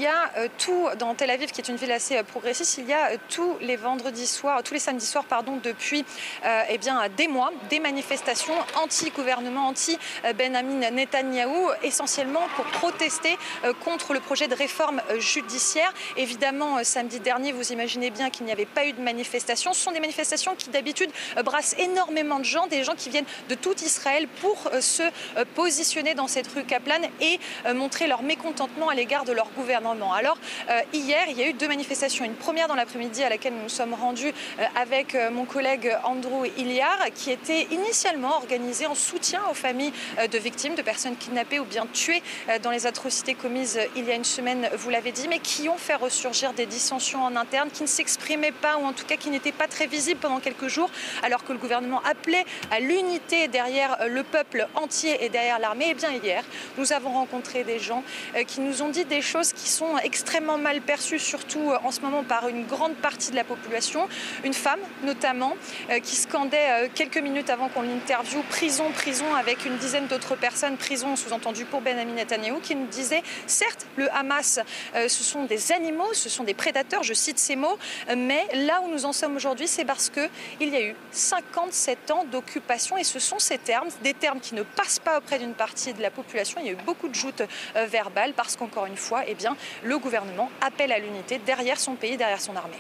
il y a tout dans Tel Aviv, qui est une ville assez progressiste, il y a tous les samedis soirs, depuis des mois, des manifestations anti-gouvernement, anti-Benjamin Netanyahou, essentiellement pour protester contre le projet de réforme judiciaire. Évidemment, samedi dernier, vous imaginez bien qu'il n'y avait pas eu de manifestation. Ce sont des manifestations qui d'habitude brassent énormément de gens, des gens qui viennent de tout Israël pour se positionner dans cette rue Kaplan et montrer leur mécontentement à l'égard de leur gouvernement. Alors hier, il y a eu deux manifestations. Une première dans l'après-midi à laquelle nous nous sommes rendus avec mon collègue Andrew Iliar, qui était initialement organisée en soutien aux familles de victimes, de personnes kidnappées ou bien tuées dans les atrocités commises il y a une semaine, vous l'avez dit, mais qui ont fait ressurgir des dissensions en interne, qui ne s'exprimaient pas, ou en tout cas qui n'étaient pas très visibles pendant quelques jours, alors que le gouvernement appelait à l'unité derrière le peuple entier et derrière l'armée. Et bien hier, nous avons rencontré des gens qui nous ont dit des choses qui sont extrêmement mal perçues, surtout en ce moment par une grande partie de la population. Une femme notamment qui scandait quelques minutes avant qu'on l'interviewe « prison, prison » avec une dizaine d'autres personnes, prison sous-entendu pour Benjamin Netanyahou, qui nous disait certes le Hamas ce sont des animaux, ce sont des prédateurs, je cite ces mots, mais là où nous en sommes aujourd'hui, c'est parce qu'il y a eu 57 ans d'occupation et ce sont ces termes, des termes qui ne passent pas auprès d'une partie de la population. Il y a eu beaucoup de joutes verbales parce qu'encore une fois, le gouvernement appelle à l'unité derrière son pays, derrière son armée.